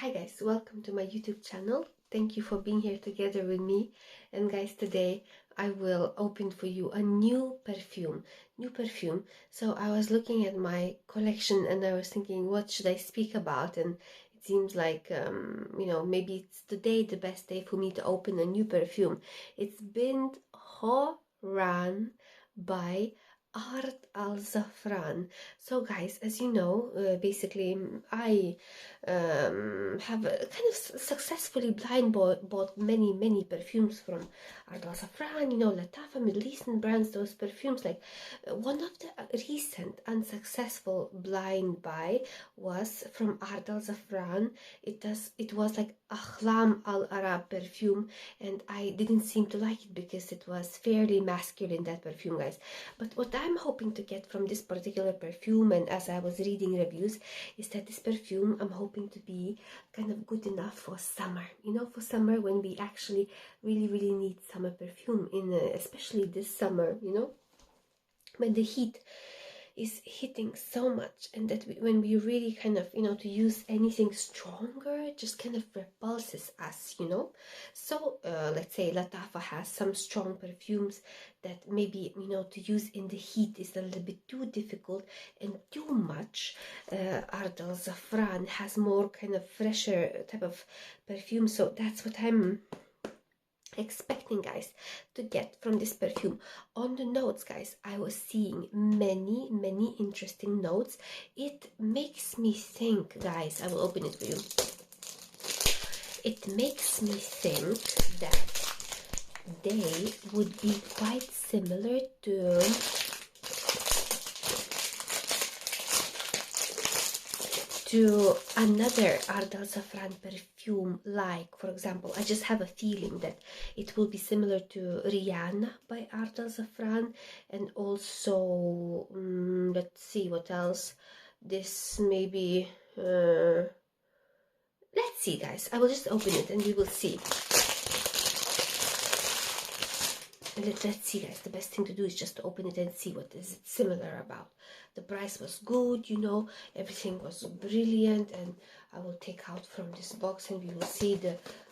Hi guys, welcome to my YouTube channel. Thank you for being here together with me. And guys, today I will open for you a new perfume. So I was looking at my collection and I was thinking, what should I speak about? And it seems like maybe it's today the best day for me to open a new perfume. It's BINT HOORAN by ARD AL ZAAFARAN. So guys, as you know, basically I have kind of successfully blind bought many perfumes from ARD AL ZAAFARAN, Latafa, Middle Eastern brands, those perfumes. Like one of the recent unsuccessful blind buy was from ARD AL ZAAFARAN. It was like Ahlam Al Arab perfume, and I didn't seem to like it because it was fairly masculine, that perfume, guys. But what I'm hoping to get from this particular perfume, and as I was reading reviews, is that this perfume I'm hoping to be kind of good enough for summer, for summer when we actually really need summer perfume, especially this summer, when the heat is hitting so much, and that when we really kind of, to use anything stronger just kind of repulses us, So let's say Latafa has some strong perfumes that maybe, to use in the heat is a little bit too difficult and too much. ARD AL ZAAFARAN has more kind of fresher type of perfume, so that's what I'm expecting, guys, to get from this perfume. On the notes, guys, I was seeing many interesting notes. It makes me think, guys, I will open it for you. It makes me think that they would be quite similar to another ARD AL ZAAFARAN perfume, like, for example, I just have a feeling that it will be similar to Rihanna by ARD AL ZAAFARAN, and also let's see what else. This maybe let's see, guys, I will just open it and we will see. Let's see, guys. The best thing to do is just to open it and see what is it similar about. The price was good, everything was brilliant, and I will take out from this box and we will see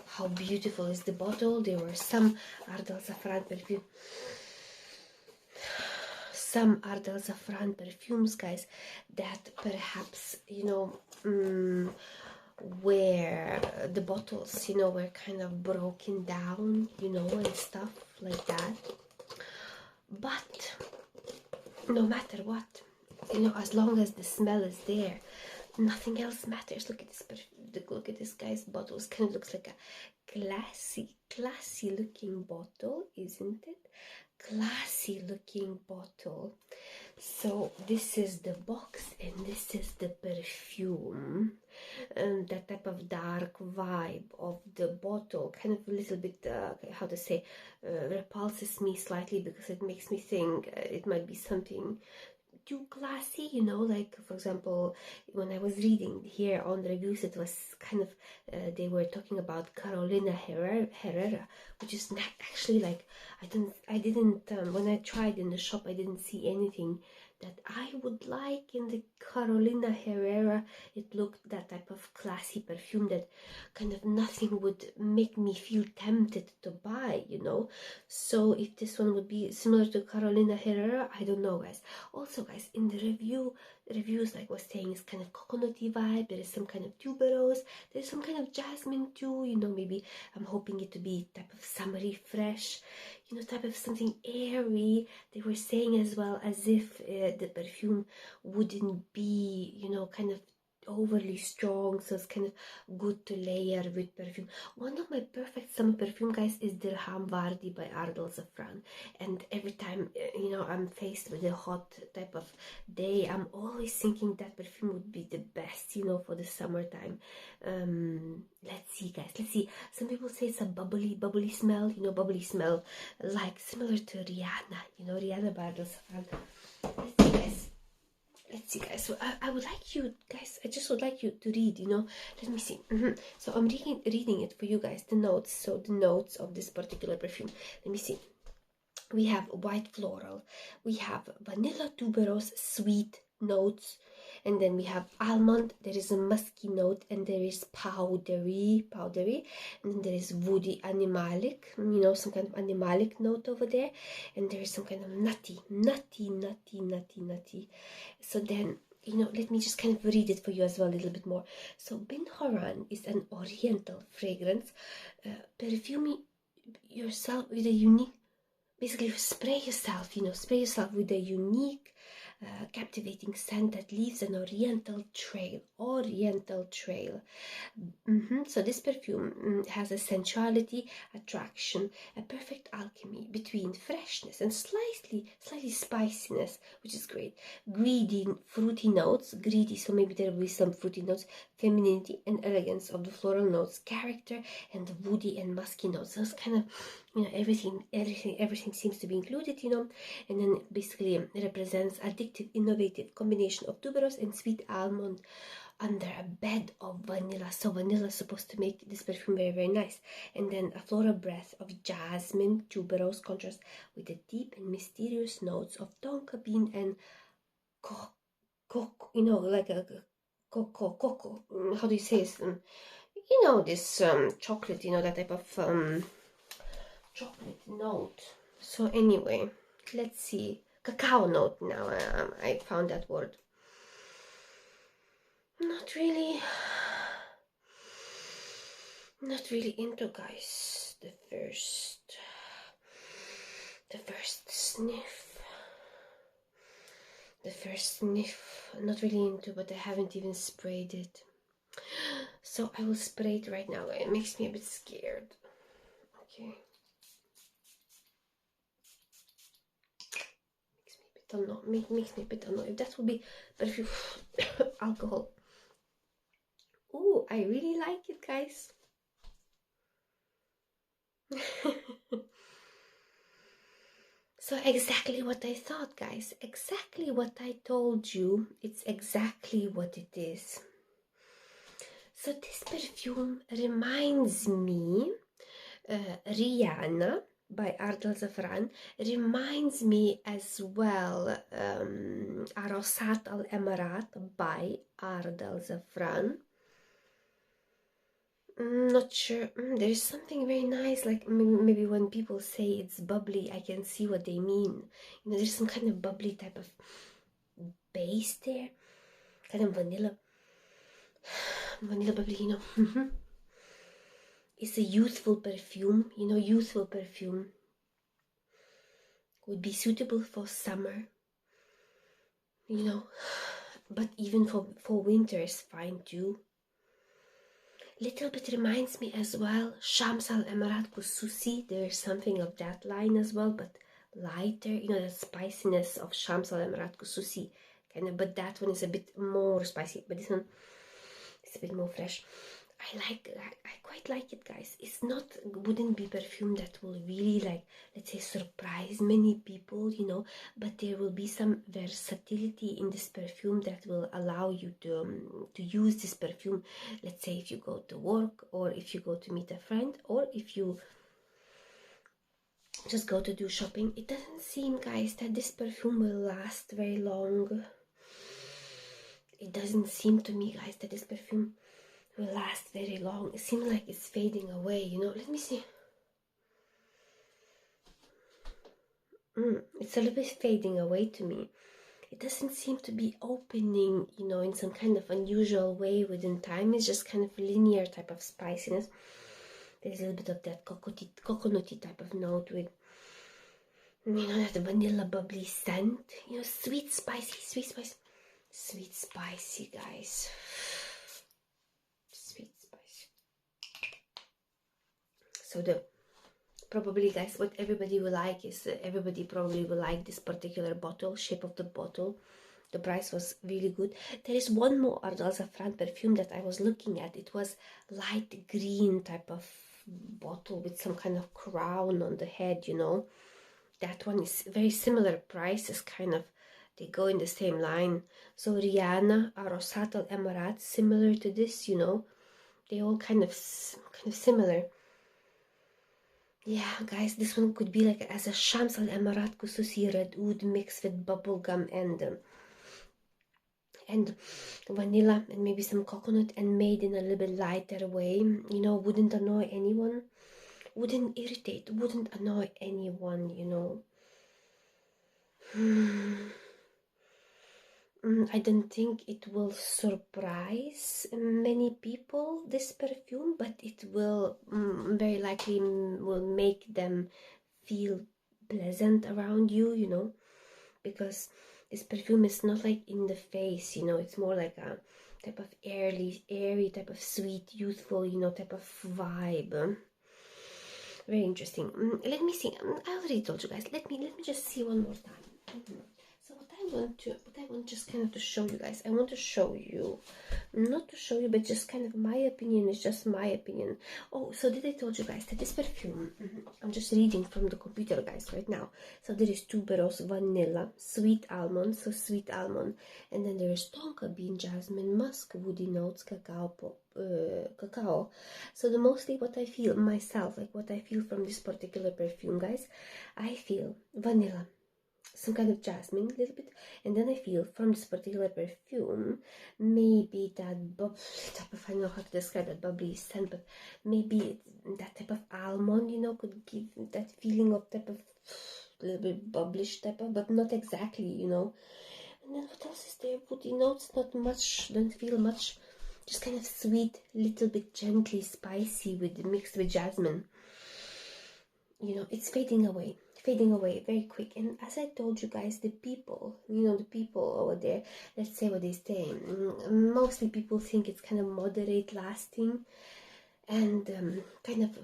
how beautiful is the bottle. There were some ARD AL ZAAFARAN perfume, perfumes, guys, that perhaps where the bottles, were kind of broken down, and stuff like that. But no matter what, as long as the smell is there, nothing else matters. Look at this look at this guy's bottle. It kind of looks like a classy looking bottle, isn't it? Classy looking bottle. So this is the box and this is the perfume, and that type of dark vibe of the bottle kind of a little bit how to say, repulses me slightly, because it makes me think it might be something too classy, like, for example, when I was reading here on the reviews, it was kind of they were talking about Carolina Herrera, which is not actually, like, I didn't when I tried in the shop, I didn't see anything that I would like in the Carolina Herrera. It looked that type of classy perfume that kind of nothing would make me feel tempted to buy, So if this one would be similar to Carolina Herrera, I don't know, guys. Also, guys, in the reviews, like was saying, is kind of coconutty vibe. There is some kind of tuberose. There's some kind of jasmine too, maybe I'm hoping it to be type of summery fresh, type of something airy. They were saying as well, as if the perfume wouldn't be, kind of overly strong, so it's kind of good to layer with perfume. One of my perfect summer perfume, guys, is Dirham Vardi by ARD AL ZAAFARAN, and every time I'm faced with a hot type of day, I'm always thinking that perfume would be the best, for the summertime. Let's see, guys, let's see. Some people say it's a bubbly smell, bubbly smell, like similar to Rihanna, Rihanna by ARD AL ZAAFARAN. Let's see, guys. So I would like you guys, I just would like you to read, let me see. So I'm reading it for you guys, the notes. So the notes of this particular perfume, let me see. We have white floral, we have vanilla tuberose sweet notes, And then we have almond, there is a musky note, and there is powdery, and then there is woody animalic, you know, some kind of animalic note over there, and there is some kind of nutty. So then, you know, let me just kind of read it for you as well a little bit more. So BINT HOORAN is an oriental fragrance. Perfume yourself with a unique, basically spray yourself with a unique, captivating scent that leaves an oriental trail. So this perfume has a sensuality, attraction, a perfect alchemy between freshness and slightly spiciness, which is great. Greedy, fruity notes, so maybe there will be some fruity notes, femininity and elegance of the floral notes, character, and the woody and musky notes. So it's kind of, you know, everything seems to be included, you know. And then basically represents addictive, innovative combination of tuberose and sweet almond under a bed of vanilla. So vanilla is supposed to make this perfume very, very nice. And then a floral breath of jasmine, tuberose contrast with the deep and mysterious notes of tonka bean and cocoa, you know, like a cocoa. How do you say this? You know, this chocolate, you know, that type of chocolate note. So anyway, let's see. Cacao note now. I found that word. Not really into, guys, the first sniff, not really into, but I haven't even sprayed it, so I will spray it right now. It makes me a bit scared. Okay, makes me a bit annoyed. If that would be perfume alcohol. Oh, I really like it, guys. So exactly what I thought, guys. Exactly what I told you. It's exactly what it is. So this perfume reminds me, Rihanna by ARD AL ZAAFARAN reminds me as well, Arosat Al Emarat by ARD AL ZAAFARAN. Not sure. There is something very nice, like maybe when people say it's bubbly, I can see what they mean. You know, there's some kind of bubbly type of base there, kind of vanilla bubbly, you know. It's a youthful perfume, you know. Youthful perfume would be suitable for summer, you know, but even for winter is fine too. Little bit reminds me as well, Shams Al Emarat Kususi. There's something of that line as well, but lighter, you know, the spiciness of Shams Al Emarat Kususi kind of, but that one is a bit more spicy, but this one is a bit more fresh. I quite like it, guys. It's wouldn't be perfume that will really, like, let's say, surprise many people, you know, but there will be some versatility in this perfume that will allow you to use this perfume, let's say, if you go to work, or if you go to meet a friend, or if you just go to do shopping. It doesn't seem, guys, that this perfume will last very long. It doesn't seem to me, guys, that this perfume will last very long. It seems like it's fading away, you know. Let me see. It's a little bit fading away to me. It doesn't seem to be opening, you know, in some kind of unusual way within time. It's just kind of a linear type of spiciness. There's a little bit of that coconutty type of note with, you know, that vanilla bubbly scent. You know, sweet spicy, guys. So probably, guys, what everybody will like is, everybody probably will like this particular bottle, shape of the bottle. The price was really good. There is one more ARD AL ZAAFARAN perfume that I was looking at. It was light green type of bottle with some kind of crown on the head, you know. That one is very similar prices, kind of, they go in the same line. So Rihanna, Arosat Al Emarat, similar to this, you know. They all kind of similar. Yeah, guys, this one could be like as a Shams Al Emarat Kususi Red Oud mixed with bubblegum and and vanilla and maybe some coconut, and made in a little bit lighter way, you know, wouldn't annoy anyone, wouldn't irritate, wouldn't annoy anyone, you know. I don't think it will surprise many people, this perfume, but it will very likely will make them feel pleasant around you, you know, because this perfume is not like in the face, you know, it's more like a type of airy type of sweet, youthful, you know, type of vibe. Very interesting. Let me see. I already told you guys. Let me just see one more time. So what I want just kind of to show you guys. I want to show you, not to show you, but just kind of my opinion. It's just my opinion. Oh, so did I told you guys that this perfume? I'm just reading from the computer, guys, right now. So there is tuberose, vanilla, sweet almond, so sweet almond, and then there is tonka bean, jasmine, musk, woody notes, cacao. So the mostly what I feel myself, like what I feel from this particular perfume, guys, I feel vanilla, some kind of jasmine a little bit, and then I feel from this particular perfume maybe that type of, I don't know how to describe that bubbly scent, but maybe that type of almond, you know, could give that feeling of type of little bit bubblish type of, but not exactly, you know. And then what else is there? Woody notes, not much, don't feel much, just kind of sweet, little bit gently spicy with mixed with jasmine. You know, it's fading away very quick. And as I told you guys, the people, you know, the people over there, let's say what they say, mostly people think it's kind of moderate lasting and kind of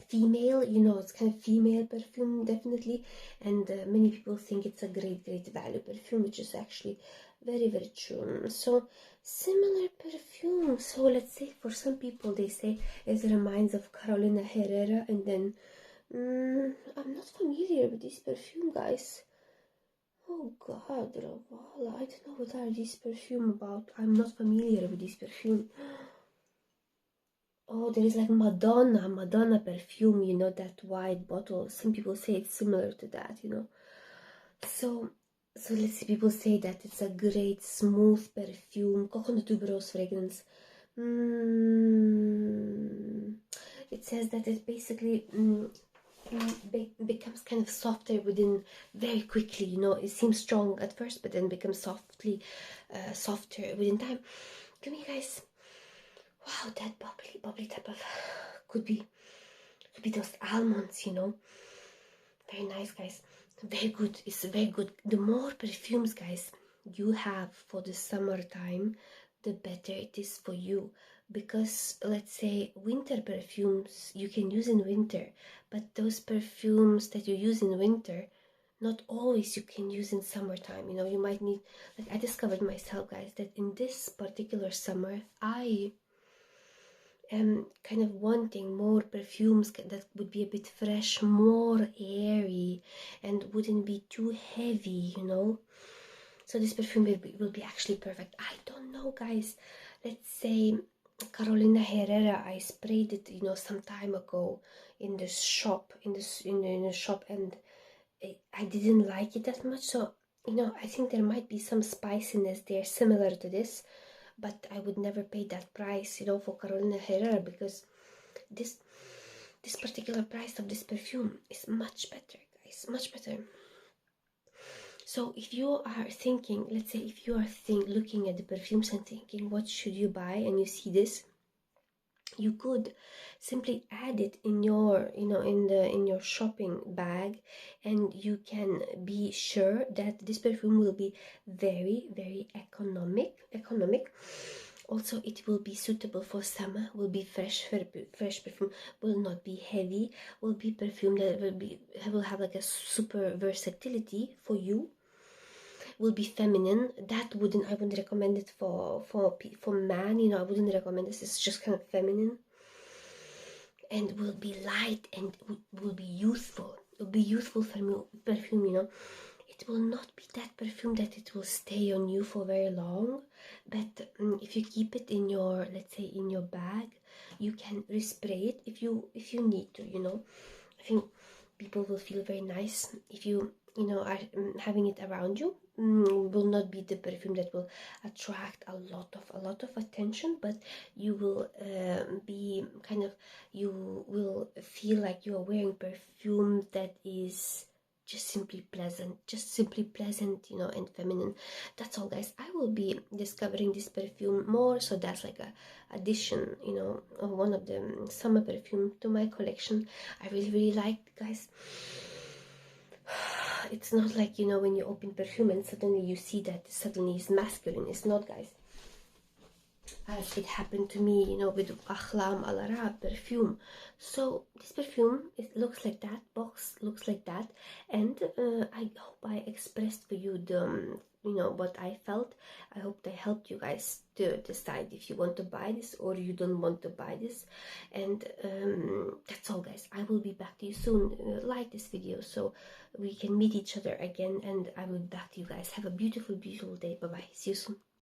female, you know, it's kind of female perfume, definitely. And many people think it's a great value perfume, which is actually very true. So similar perfume, so let's say for some people they say it reminds of Carolina Herrera, and then I'm not familiar with this perfume, guys. Oh God, Ravala, I don't know what are these perfume about. I'm not familiar with this perfume. Oh, there is like Madonna perfume, you know, that white bottle. Some people say it's similar to that, you know. So let's see, people say that it's a great smooth perfume, coconut tuberose fragrance. It says that it basically becomes kind of softer within very quickly, you know. It seems strong at first, but then becomes softer within time. Can you guys, wow, that bubbly type of, could be those almonds, you know. Very nice, guys. Very good. It's very good. The more perfumes, guys, you have for the summertime, the better it is for you. Because let's say winter perfumes you can use in winter, but those perfumes that you use in winter, not always you can use in summertime. You know, you might need, like I discovered myself, guys, that in this particular summer I am kind of wanting more perfumes that would be a bit fresh, more airy, and wouldn't be too heavy, you know. So this perfume will be actually perfect. I don't know, guys. Let's say Carolina Herrera, I sprayed it, you know, some time ago in the shop, in the shop, and I didn't like it that much. So, you know, I think there might be some spiciness there similar to this, but I would never pay that price, you know, for Carolina Herrera, because this particular price of this perfume is much better, guys, much better. So if you are thinking, let's say if you are looking at the perfumes and thinking what should you buy, and you see this, you could simply add it in your, you know, in your shopping bag, and you can be sure that this perfume will be very economic. Also, it will be suitable for summer, will be fresh perfume, will not be heavy, will be perfume that will have like a super versatility for you, will be feminine. That I wouldn't recommend it for man, you know. I wouldn't recommend this. It's just kind of feminine, and will be light, and will be youthful. It will be youthful perfume, you know. It will not be that perfume that it will stay on you for very long, but if you keep it in your, let's say, in your bag, you can respray it if you need to, you know. I think people will feel very nice if you you know, are having it around you will not be the perfume that will attract a lot of attention, but you will be kind of, you will feel like you are wearing perfume that is just simply pleasant, you know, and feminine. That's all, guys. I will be discovering this perfume more, so that's like a addition, you know, one of the summer perfume to my collection. I really liked, guys. It's not like, you know, when you open perfume and suddenly you see that suddenly it's masculine. It's not, guys. As it happened to me, you know, with Ahlam Al Arab perfume. So this perfume, it looks like that, box looks like that, and I hope I expressed for you the you know, what I felt. I hope they helped you guys to decide if you want to buy this or you don't want to buy this. And that's all, guys. I will be back to you soon. Like this video so we can meet each other again, and I will be back to you guys. Have a beautiful day. Bye bye. See you soon.